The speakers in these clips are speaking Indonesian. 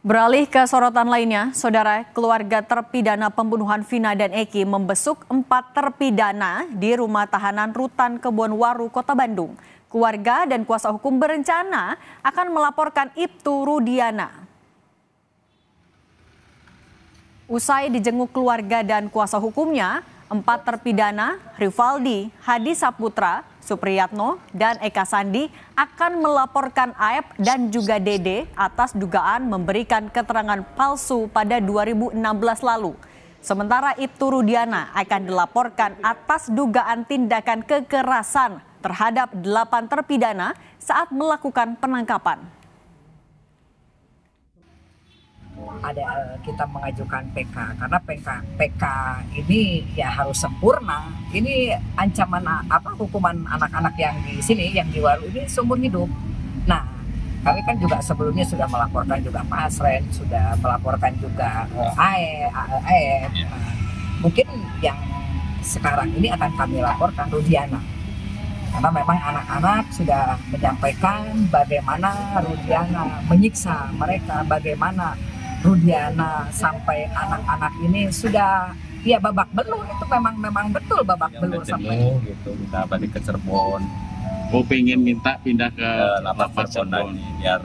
Beralih ke sorotan lainnya, saudara, keluarga terpidana pembunuhan Vina dan Eki membesuk 4 terpidana di rumah tahanan Rutan Kebonwaru, Kota Bandung. Keluarga dan kuasa hukum berencana akan melaporkan Ibtu Rudiana. Usai dijenguk keluarga dan kuasa hukumnya, 4 terpidana Rivaldi, Hadi Saputra, Supriyatno, dan Eka Sandi akan melaporkan Aep dan juga Dede atas dugaan memberikan keterangan palsu pada 2016 lalu. Sementara Ibtu Rudiana akan dilaporkan atas dugaan tindakan kekerasan terhadap 8 terpidana saat melakukan penangkapan. Kita mengajukan PK karena PK ini ya harus sempurna. Ini ancaman hukuman anak-anak yang di sini yang di Waru ini seumur hidup. Nah, kami kan juga sebelumnya sudah melaporkan juga Pasren, sudah melaporkan juga AE. Mungkin yang sekarang ini akan kami laporkan Rudiana. Karena memang anak-anak sudah menyampaikan bagaimana Rudiana menyiksa mereka, bagaimana Rudiana sampai anak-anak ini sudah babak belur. Itu memang betul babak belur sampai gitu. Minta balik ke Cirebon. Pengen minta pindah ke lapas Cirebon biar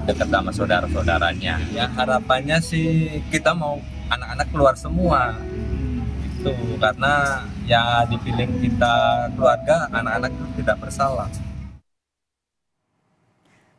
dekat sama saudara-saudaranya. Ya harapannya sih kita mau anak-anak keluar semua. Itu karena ya dipilih kita keluarga, anak-anak itu tidak bersalah.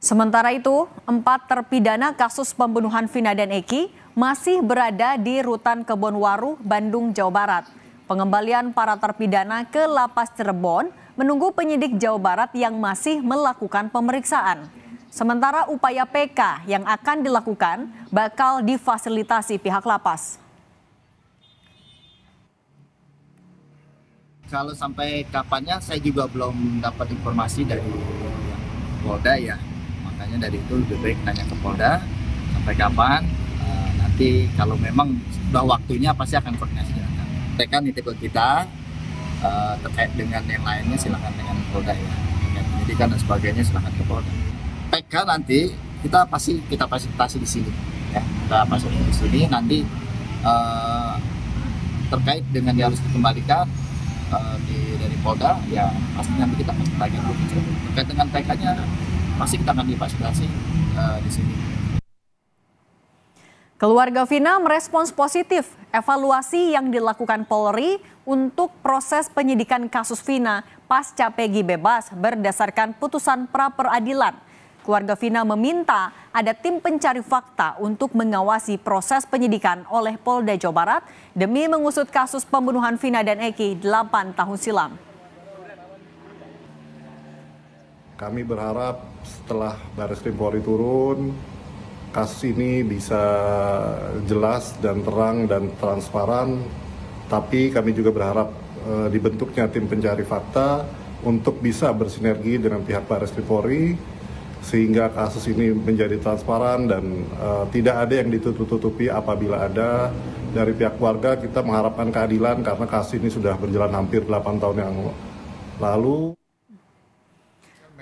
Sementara itu, 4 terpidana kasus pembunuhan Vina dan Eki masih berada di Rutan Kebonwaru, Bandung, Jawa Barat. Pengembalian para terpidana ke Lapas Cirebon menunggu penyidik Jawa Barat yang masih melakukan pemeriksaan. Sementara upaya PK yang akan dilakukan bakal difasilitasi pihak lapas. Kalau sampai kapannya saya juga belum dapat informasi dari Polda ya. Makanya dari itu lebih baik nanya ke Polda sampai kapan. Nanti kalau memang sudah waktunya pasti akan koordinasi dengan kami. Mereka nitip ke kita terkait dengan yang lainnya silakan dengan Polda ya. Dengan penyidikan dan sebagainya silakan ke Polda. PK nanti kita fasilitasi di sini ya. Kita fasilitasi di sini nanti terkait dengan yang harus dikembalikan dari Polda ya pasti nanti kita akan tanya dulu terkait dengan PK-nya. Masih kita akan difasilitasi di sini. Keluarga Vina merespons positif evaluasi yang dilakukan Polri untuk proses penyidikan kasus Vina pasca Peggy bebas berdasarkan putusan pra-peradilan. Keluarga Vina meminta ada tim pencari fakta untuk mengawasi proses penyidikan oleh Polda Jawa Barat demi mengusut kasus pembunuhan Vina dan Eki 8 tahun silam. Kami berharap setelah Barreskrim Polri turun, kasus ini bisa jelas dan terang dan transparan. Tapi kami juga berharap dibentuknya tim pencari fakta untuk bisa bersinergi dengan pihak Barreskrim Polri sehingga kasus ini menjadi transparan dan tidak ada yang ditutup-tutupi. Apabila ada dari pihak keluarga, kita mengharapkan keadilan karena kasus ini sudah berjalan hampir 8 tahun yang lalu.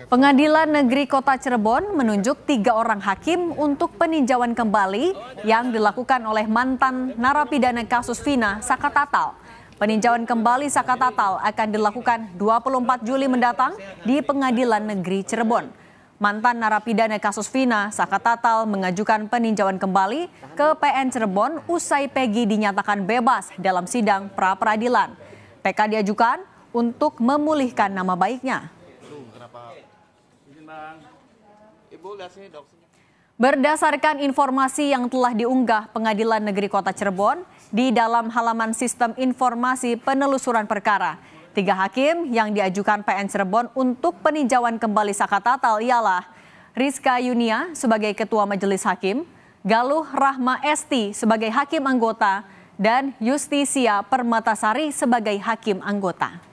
Pengadilan Negeri Kota Cirebon menunjuk 3 orang hakim untuk peninjauan kembali yang dilakukan oleh mantan narapidana kasus Vina, Saka Tatal. Peninjauan kembali Saka Tatal akan dilakukan 24 Juli mendatang di Pengadilan Negeri Cirebon. Mantan narapidana kasus Vina, Saka Tatal mengajukan peninjauan kembali ke PN Cirebon usai Peggy dinyatakan bebas dalam sidang pra-peradilan. PK diajukan untuk memulihkan nama baiknya. Berdasarkan informasi yang telah diunggah Pengadilan Negeri Kota Cirebon di dalam halaman sistem informasi penelusuran perkara, 3 hakim yang diajukan PN Cirebon untuk peninjauan kembali Saka Tatal ialah Rizka Yunia sebagai Ketua Majelis Hakim, Galuh Rahma Esti sebagai Hakim Anggota, dan Justisia Permatasari sebagai Hakim Anggota.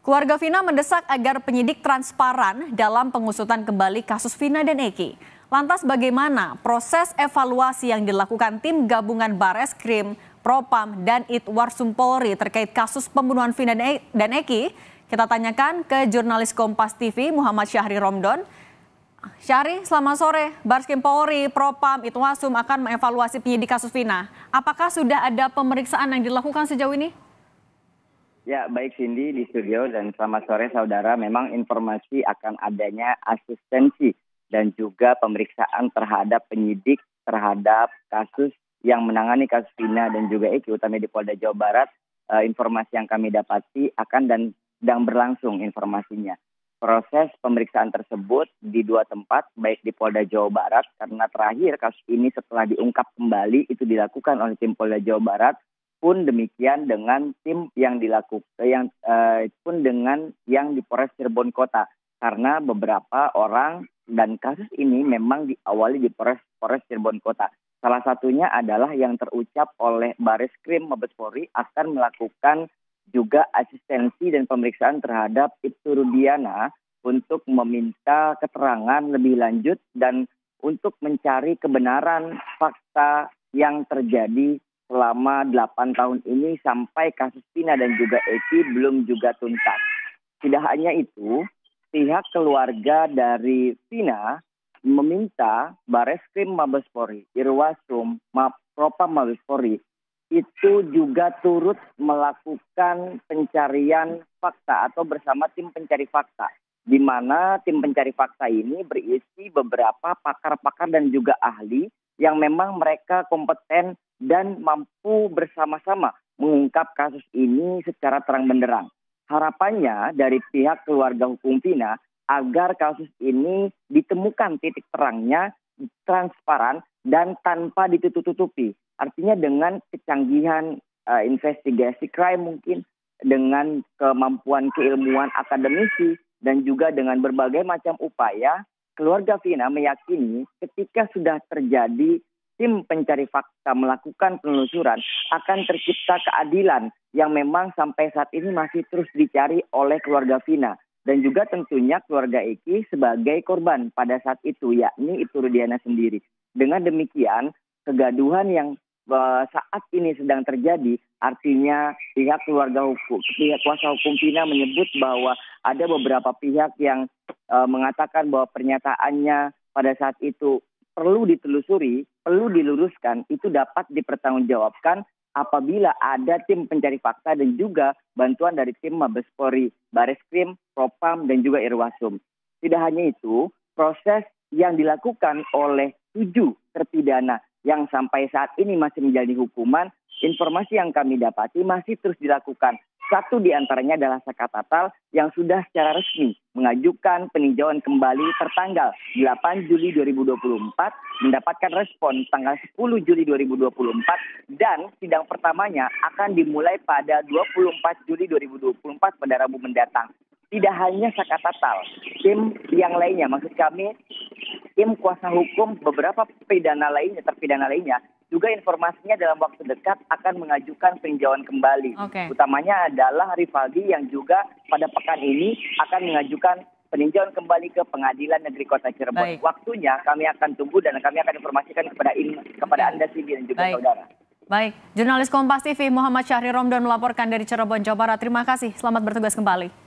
Keluarga Vina mendesak agar penyidik transparan dalam pengusutan kembali kasus Vina dan Eki. Lantas bagaimana proses evaluasi yang dilakukan tim gabungan Barreskrim, Propam, dan Itwarsum Polri terkait kasus pembunuhan Vina dan Eki? Kita tanyakan ke jurnalis Kompas TV Muhammad Syahri Romdon. Syahri, selamat sore. Bareskrim Polri, Propam, Itwasum akan mengevaluasi penyidik kasus Vina. Apakah sudah ada pemeriksaan yang dilakukan sejauh ini? Ya, baik Cindy di studio dan selamat sore saudara. Memang informasi akan adanya asistensi dan juga pemeriksaan terhadap penyidik terhadap kasus yang menangani kasus Vina dan juga Eki utama di Polda Jawa Barat. Informasi yang kami dapati akan dan sedang berlangsung informasinya. Proses pemeriksaan tersebut di 2 tempat, baik di Polda Jawa Barat, karena terakhir kasus ini setelah diungkap kembali itu dilakukan oleh tim Polda Jawa Barat, pun demikian dengan tim yang dilakukan dengan yang di Polres Cirebon Kota, karena beberapa orang dan kasus ini memang diawali di Polres Cirebon Kota. Salah satunya adalah yang terucap oleh Bareskrim Mabes Polri akan melakukan juga asistensi dan pemeriksaan terhadap Ibtu Rudiana untuk meminta keterangan lebih lanjut dan untuk mencari kebenaran fakta yang terjadi selama 8 tahun ini sampai kasus Vina dan juga Eki belum juga tuntas. Tidak hanya itu, pihak keluarga dari Vina meminta Bareskrim Mabes Polri, Irwasum, Propam Mabes Polri itu juga turut melakukan pencarian fakta atau bersama tim pencari fakta, di mana tim pencari fakta ini berisi beberapa pakar-pakar dan juga ahli yang memang mereka kompeten dan mampu bersama-sama mengungkap kasus ini secara terang benderang. Harapannya dari pihak keluarga hukum Vina agar kasus ini ditemukan titik terangnya, transparan dan tanpa ditutup-tutupi. Artinya dengan kecanggihan investigasi crime mungkin, dengan kemampuan keilmuan akademisi dan juga dengan berbagai macam upaya, keluarga Vina meyakini ketika sudah terjadi tim pencari fakta melakukan penelusuran akan tercipta keadilan yang memang sampai saat ini masih terus dicari oleh keluarga Vina. Dan juga tentunya keluarga Eki sebagai korban pada saat itu, yakni Ibtu Rudiana sendiri. Dengan demikian, kegaduhan yang saat ini sedang terjadi, artinya pihak kuasa hukum Vina menyebut bahwa ada beberapa pihak yang mengatakan bahwa pernyataannya pada saat itu perlu ditelusuri, perlu diluruskan, itu dapat dipertanggungjawabkan apabila ada tim pencari fakta dan juga bantuan dari tim Mabes Polri, Bareskrim, Propam, dan juga Irwasum. Tidak hanya itu, proses yang dilakukan oleh 7 terpidana yang sampai saat ini masih menjalani hukuman, informasi yang kami dapati masih terus dilakukan. 1 diantaranya adalah Sakatatal yang sudah secara resmi mengajukan peninjauan kembali tertanggal 8 Juli 2024, mendapatkan respon tanggal 10 Juli 2024, dan sidang pertamanya akan dimulai pada 24 Juli 2024 pada Rabu mendatang. Tidak hanya Sakatatal, tim yang lainnya, maksud kami tim kuasa hukum beberapa terpidana lainnya, juga informasinya dalam waktu dekat akan mengajukan peninjauan kembali. Utamanya adalah Rivaldi yang juga pada pekan ini akan mengajukan peninjauan kembali ke Pengadilan Negeri Kota Cirebon. Baik. Waktunya kami akan tunggu dan kami akan informasikan kepada Anda Cindy dan juga saudara. Baik, jurnalis Kompas TV Muhammad Syahri Romdon melaporkan dari Cirebon, Jawa Barat. Terima kasih, selamat bertugas kembali.